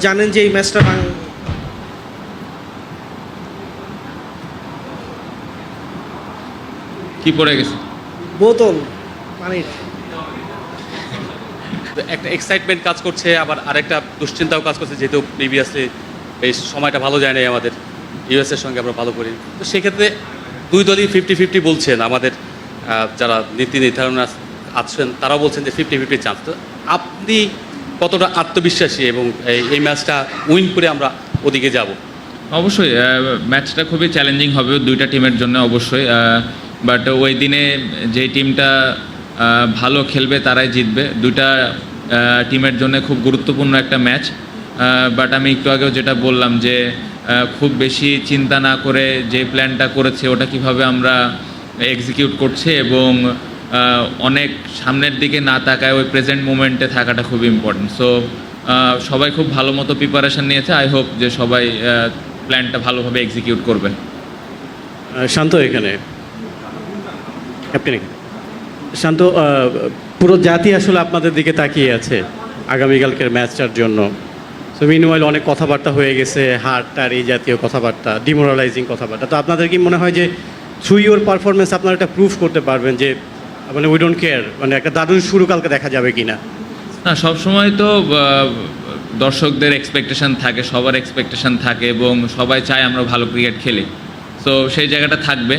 জানেন যে এই ম্যাচটা কি পড়ে গেছে? বোতল পানির। একটা এক্সাইটমেন্ট কাজ করছে, আবার আরেকটা দুশ্চিন্তাও কাজ করছে, যেহেতু প্রিভিয়াসলি এই সময়টা ভালো যায় নাই আমাদের, ইউএসের সঙ্গে আমরা ভালো করি। তো সেক্ষেত্রে দুই দলই 50-50 বলছেন। আমাদের যারা নীতি নির্ধারণ আছেন তারাও বলছেন যে 50-50 চান্স। তো আপনি কতটা আত্মবিশ্বাসী এবং এই ম্যাচটা উইন করে আমরা ওদিকে যাব? অবশ্যই ম্যাচটা খুবই চ্যালেঞ্জিং হবে দুইটা টিমের জন্য অবশ্যই, বাট ওই দিনে যে টিমটা ভালো খেলবে তারাই জিতবে। দুইটা টিমের জন্য খুব গুরুত্বপূর্ণ একটা ম্যাচ। বাট আমি একটু আগেও যেটা বললাম যে খুব বেশি চিন্তা না করে যে প্ল্যানটা করেছে ওটা কিভাবে আমরা এক্সিকিউট করছি এবং অনেক সামনের দিকে না তাকায় ওই প্রেজেন্ট মোমেন্টে থাকাটা খুব ইম্পর্টেন্ট। সো সবাই খুব ভালো মতো প্রিপারেশান নিয়েছে। আই হোপ যে সবাই প্ল্যানটা ভালোভাবে এক্সিকিউট করবে। শান্ত এখানে, ক্যাপ্টেন এখানে। শান্ত, পুরো জাতি আসলে আপনাদের দিকে তাকিয়ে আছে আগামীকালকের ম্যাচটার জন্য। সো মিনওয়াইল অনেক কথাবার্তা হয়ে গেছে, হারটার এই জাতীয় কথাবার্তা, ডিমোরালাইজিং কথাবার্তা। তো আপনাদের কি মনে হয় যে থ্রু ইউর পারফরমেন্স আপনারা একটা প্রুফ করতে পারবেন যে মানে উই ডোন্ট কেয়ার, মানে একটা দারুণ শুরু কালকে দেখা যাবে কি না? না, সবসময় তো দর্শকদের এক্সপেকটেশন থাকে, সবার এক্সপেকটেশন থাকে এবং সবাই চায় আমরা ভালো ক্রিকেট খেলি। সো সেই জায়গাটা থাকবে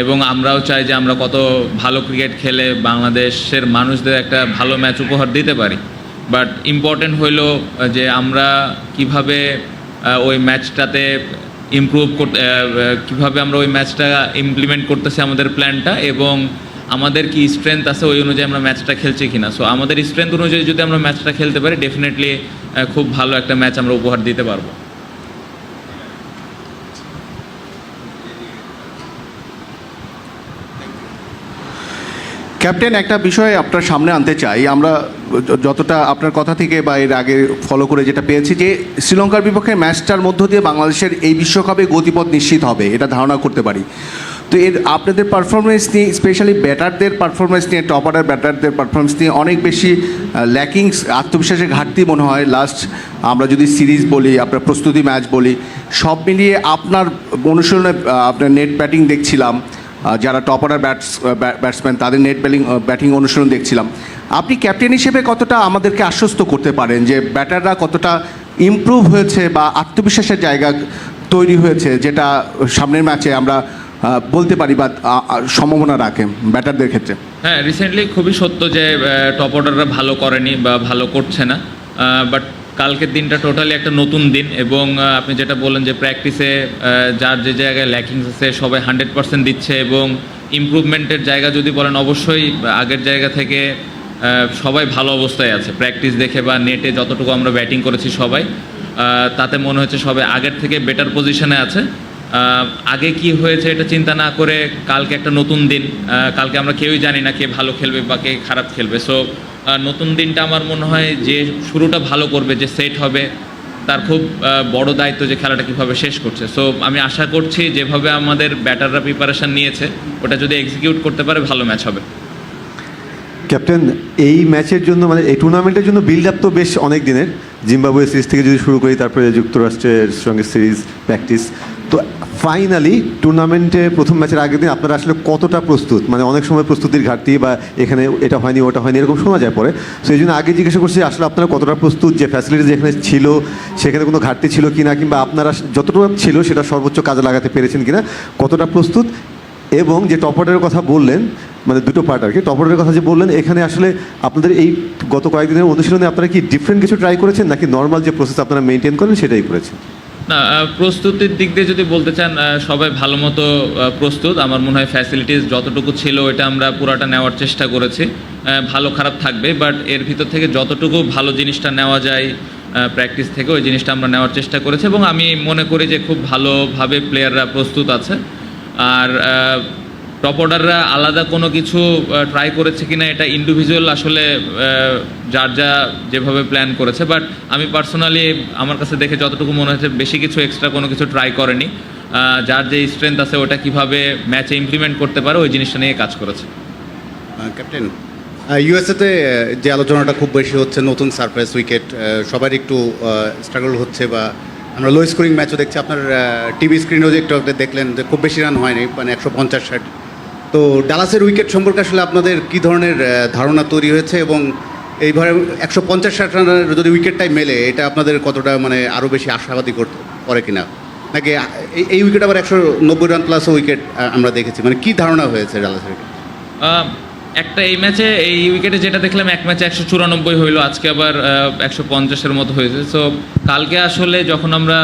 এবং আমরাও চাই যে আমরা কত ভালো ক্রিকেট খেলে বাংলাদেশের মানুষদের একটা ভালো ম্যাচ উপহার দিতে পারি। বাট ইম্পর্টেন্ট হইল যে আমরা কিভাবে ওই ম্যাচটাতে ইমপ্রুভ করতে, কীভাবে আমরা ওই ম্যাচটা ইমপ্লিমেন্ট করতেছি আমাদের প্ল্যানটা, এবং আমাদের কি স্ট্রেংথ আছে ওই অনুযায়ী আমরা ম্যাচটা খেলছি কিনা। সো আমাদের স্ট্রেংথ অনুযায়ী যদি আমরা ম্যাচটা খেলতে পারি ডেফিনেটলি খুব ভালো একটা ম্যাচ আমরা উপহার দিতে পারবো। ক্যাপ্টেন, একটা বিষয় আপনার সামনে আনতে চাই। আমরা যতটা আপনার কথা থেকে বা এর আগে ফলো করে যেটা পেয়েছি যে শ্রীলঙ্কার বিপক্ষে ম্যাচটার মধ্য দিয়ে বাংলাদেশের এই বিশ্বকাপে গতিপথ নিশ্চিত হবে, এটা ধারণা করতে পারি। তো এর আপনাদের পারফরমেন্স নিয়ে, স্পেশালি ব্যাটারদের পারফরমেন্স নিয়ে, টপ অর্ডার ব্যাটারদের পারফরমেন্স নিয়ে অনেক বেশি ল্যাকিংস, আত্মবিশ্বাসের ঘাটতি মনে হয় লাস্ট। আমরা যদি সিরিজ বলি, আপনার প্রস্তুতি ম্যাচ বলি, সব মিলিয়ে আপনার অনুশীলনে আপনার নেট ব্যাটিং দেখছিলাম, যারা টপ অর্ডার ব্যাটসম্যান তাদের নেট ব্যাটিং অনুশীলন দেখছিলাম। আপনি ক্যাপ্টেন হিসেবে কতটা আমাদেরকে আশ্বস্ত করতে পারেন যে ব্যাটাররা কতটা ইমপ্রুভ হয়েছে বা আত্মবিশ্বাসের জায়গা তৈরি হয়েছে, যেটা সামনের ম্যাচে আমরা বলতে পারি বা সম্ভাবনা রাখে ব্যাটারদের ক্ষেত্রে? হ্যাঁ, রিসেন্টলি খুবই সত্য যে টপ অর্ডাররা ভালো করেনি বা ভালো করছে না। বাট কালকের দিনটা টোটালি একটা নতুন দিন এবং আপনি যেটা বললেন যে প্র্যাকটিসে যার যে জায়গায় ল্যাকিংস আছে সবাই 100% দিচ্ছে এবং ইমপ্রুভমেন্টের জায়গা যদি বলেন অবশ্যই আগের জায়গা থেকে সবাই ভালো অবস্থায় আছে। প্র্যাকটিস দেখে বা নেটে যতটুকু আমরা ব্যাটিং করেছি সবাই, তাতে মনে হচ্ছে সবাই আগের থেকে বেটার পজিশনে আছে। আগে কি হয়েছে এটা চিন্তা না করে কালকে একটা নতুন দিন, কালকে আমরা কেউই জানি না কে ভালো খেলবে বা কে খারাপ খেলবে। সো নতুন দিনটা আমার মনে হয় যে শুরুটা ভালো করবে, যে সেট হবে, তার খুব বড় দায়িত্ব যে খেলাটা কীভাবে শেষ করছে। সো আমি আশা করছি যেভাবে আমাদের ব্যাটাররা প্রিপারেশান নিয়েছে ওটা যদি এক্সিকিউট করতে পারে ভালো ম্যাচ হবে। ক্যাপ্টেন, এই ম্যাচের জন্য মানে এই টুর্নামেন্টের জন্য বিল্ড আপ তো বেশ অনেক দিনের, জিম্বাবুয়ে সিরিজ থেকে যদি শুরু করি, তারপরে যুক্তরাষ্ট্রের সঙ্গে সিরিজ, প্র্যাকটিস, তো ফাইনালি টুর্নামেন্টে প্রথম ম্যাচের আগের দিন আপনারা আসলে কতটা প্রস্তুত? মানে অনেক সময় প্রস্তুতির ঘাটতি বা এখানে এটা হয়নি ওটা হয়নি এরকম শোনা যায় পরে। সো এই জন্য আগে জিজ্ঞাসা করছি আসলে আপনারা কতটা প্রস্তুত, যে ফ্যাসিলিটি যেখানে ছিল সেখানে কোনো ঘাটতি ছিল কি না, কিংবা আপনারা যতটুকু ছিল সেটা সর্বোচ্চ কাজে লাগাতে পেরেছেন কিনা, কতটা প্রস্তুত? এবং যে টপ অর্ডারের কথা বললেন, মানে দুটো পার্ট আর কি, টপ অর্ডারের কথা যে বললেন, এখানে আসলে আপনাদের এই গত কয়েকদিনের অনুশীলনে আপনারা কি ডিফারেন্ট কিছু ট্রাই করেছেন নাকি নর্মাল যে প্রসেস আপনারা মেনটেন করেন সেটাই করেছেন? না, প্রস্তুতির দিক দিয়ে যদি বলতে চান সবাই ভালো মতো প্রস্তুত। আমার মনে হয় ফ্যাসিলিটিস যতটুকু ছিল এটা আমরা পুরাটা নেওয়ার চেষ্টা করেছি। ভালো খারাপ থাকবে, বাট এর ভিতর থেকে যতটুকু ভালো জিনিসটা নেওয়া যায় প্র্যাকটিস থেকে ওই জিনিসটা আমরা নেওয়ার চেষ্টা করেছি এবং আমি মনে করি যে খুব ভালোভাবে প্লেয়াররা প্রস্তুত আছে। আর টপ অর্ডাররা আলাদা কোনো কিছু ট্রাই করেছে কিনা এটা ইন্ডিভিজুয়াল আসলে যার যা যেভাবে প্ল্যান করেছে, বাট আমি পার্সোনালি আমার কাছে দেখে যতটুকু মনে হচ্ছে বেশি কিছু এক্সট্রা কোনো কিছু ট্রাই করেনি। যার যে স্ট্রেংথ আছে ওটা কিভাবে ম্যাচে ইমপ্লিমেন্ট করতে পারে ওই জিনিসটা নিয়ে কাজ করেছে। ক্যাপ্টেন, ইউএসএতে যে আলোচনাটা খুব বেশি হচ্ছে নতুন সারপ্রাইজ উইকেট, সবার একটু স্ট্রাগল হচ্ছে, বা আমরা লো স্কোরিং ম্যাচও দেখছি। আপনার টিভি স্ক্রিনেও যে একটু আপনি দেখলেন যে খুব বেশি রান হয়নি, মানে 150-60। তো ডালাসের উইকেট সম্পর্কে আসলে আপনাদের কী ধরনের ধারণা তৈরি হয়েছে, এবং এইভাবে 150-60 রানের যদি উইকেটটাই মেলে, এটা আপনাদের কতটা মানে আরও বেশি আশাবাদী করতে করে কিনা, নাকি এই উইকেট আবার 190 রান প্লাসও উইকেট আমরা দেখেছি, মানে কী ধারণা হয়েছে ডালাসের উইকেট? একটা এই ম্যাচে এই উইকেটে যেটা দেখলাম, এক ম্যাচে 194 হইলো, আজকে আবার 150-এর মতো হয়েছে। সো কালকে আসলে যখন আমরা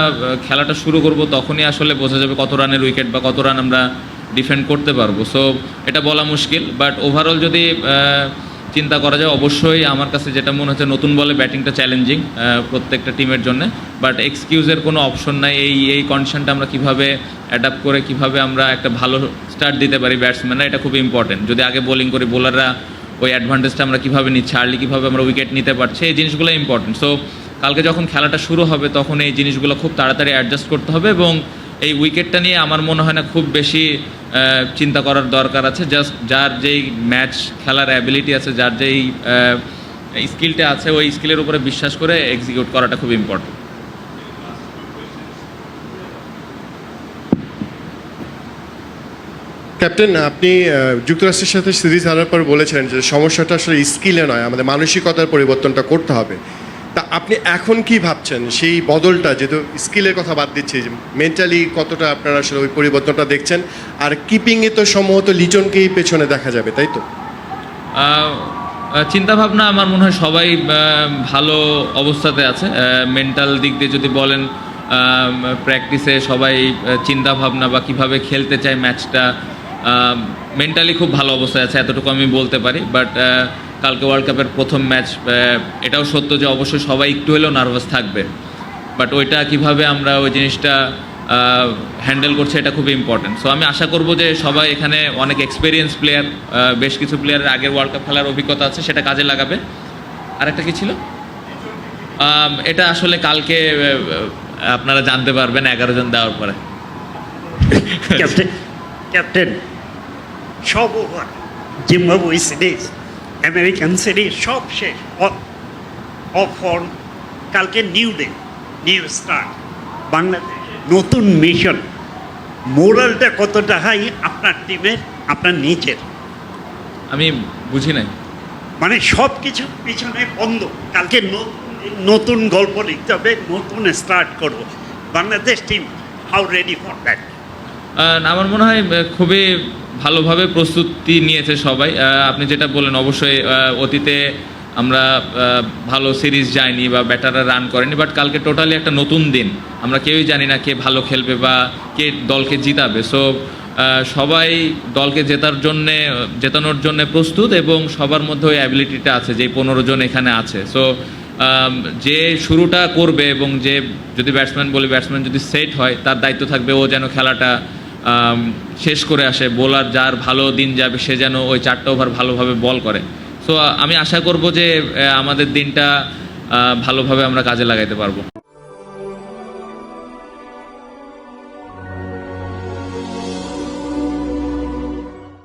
খেলাটা শুরু করব তখনই আসলে বোঝা যাবে কত রানের উইকেট বা কত রান আমরা ডিফেন্ড করতে পারবো। সো এটা বলা মুশকিল, বাট ওভারঅল যদি চিন্তা করা যায়, অবশ্যই আমার কাছে যেটা মনে হচ্ছে নতুন বলে ব্যাটিংটা চ্যালেঞ্জিং প্রত্যেকটা টিমের জন্য, বাট এক্সকিউজের কোনো অপশন নাই। এই কন্ডিশনটা আমরা কিভাবে অ্যাডাপ্ট করে কিভাবে আমরা একটা ভালো স্টার্ট দিতে পারি ব্যাটসম্যানরা, এটা খুব ইম্পর্টেন্ট। যদি আগে বোলিং করি, বোলাররা ওই অ্যাডভান্টেজটা আমরা কীভাবে নিচ্ছি, আর্লি কীভাবে আমরা উইকেট নিতে পারছি, এই জিনিসগুলো ইম্পর্টেন্ট। সো কালকে যখন খেলাটা শুরু হবে তখন এই জিনিসগুলো খুব তাড়াতাড়ি অ্যাডজাস্ট করতে হবে, এবং এই উইকেটটা নিয়ে আমার মনে হয় না খুব বেশি চিন্তা করার দরকার আছে। জাস্ট যার যেই ম্যাচ খেলার অ্যাবিলিটি আছে, যার যেই স্কিলটা আছে, ওই স্কিলের উপরে বিশ্বাস করে এক্সিকিউট করাটা খুব ইম্পর্টেন্ট। ক্যাপ্টেন, আপনি যুক্তরাষ্ট্রের সাথে সিরিজ হারার পর বলেছিলেন যে সমস্যাটা আসলে স্কিলে নয়, আমাদের মানসিকতার পরিবর্তনটা করতে হবে। তা আপনি এখন কি ভাবছেন সেই বদলটা, যেহেতু স্কিলের কথা বাদ দিচ্ছি, মেন্টালি কতটা আপনারা আসলে ওই পরিবর্তনটা দেখছেন? আর কিপিংয়ে তো সম্ভবত লিটনকেই পেছনে দেখা যাবে, তাই তো? চিন্তাভাবনা আমার মনে হয় সবাই ভালো অবস্থাতে আছে। মেন্টাল দিক দিয়ে যদি বলেন, প্র্যাকটিসে সবাই চিন্তাভাবনা বা কীভাবে খেলতে চায় ম্যাচটা, মেন্টালি খুব ভালো অবস্থায় আছে, এতটুকু আমি বলতে পারি। বাট কালকে ওয়ার্ল্ড কাপের প্রথম ম্যাচ, এটাও সত্য যে অবশ্যই সবাই একটু হলেও নার্ভাস থাকবে, বাট ওইটা কিভাবে আমরা ওই জিনিসটা হ্যান্ডেল করছে, এটা খুব ইম্পর্টেন্ট। সো আমি আশা করব যে সবাই এখানে অনেক এক্সপিরিয়েন্স প্লেয়ার, বেশ কিছু প্লেয়ারের আগের ওয়ার্ল্ড কাপ খেলার অভিজ্ঞতা আছে, সেটা কাজে লাগাবে। আরেকটা কি ছিল, এটা আসলে কালকে আপনারা জানতে পারবেন 11 জন দেওয়ার পরে। ক্যাপ্টেন, সব over, Zimbabwe series, American series সব শেষ, অফ ফর্ম। কালকে new day, new start, Bangladesh নতুন মিশন। মোরালটা কতটা হাই আপনার টিমের, আপনার নিজের? আমি বুঝি নাই। মানে সব কিছু পিছনে বন্ধ, কালকে নতুন গল্প লিখতে হবে, নতুন স্টার্ট করবো। Bangladesh team how ready for that? আমার মনে হয় খুবই ভালোভাবে প্রস্তুতি নিয়েছে সবাই। আপনি যেটা বললেন, অবশ্যই অতীতে আমরা ভালো সিরিজ যাইনি বা ব্যাটাররা রান করেনি, বাট কালকে টোটালি একটা নতুন দিন। আমরা কেউই জানি না কে ভালো খেলবে বা কে দলকে জিতাবে। সো সবাই দলকে জেতানোর জন্য প্রস্তুত, এবং সবার মধ্যে ওই অ্যাবিলিটিটা আছে, যে 15 জন এখানে আছে। সো যে শুরুটা করবে, এবং যে যদি ব্যাটসম্যান যদি সেট হয়, তার দায়িত্ব থাকবে ও যেন খেলাটা শেষ করে আসে। বোলার যার ভালো দিন যাবে, সে যেন ওই 4টা ওভার ভালোভাবে বল করে। সো আমি আশা করব যে আমাদের দিনটা ভালোভাবে আমরা কাজে লাগাইতে পারবো।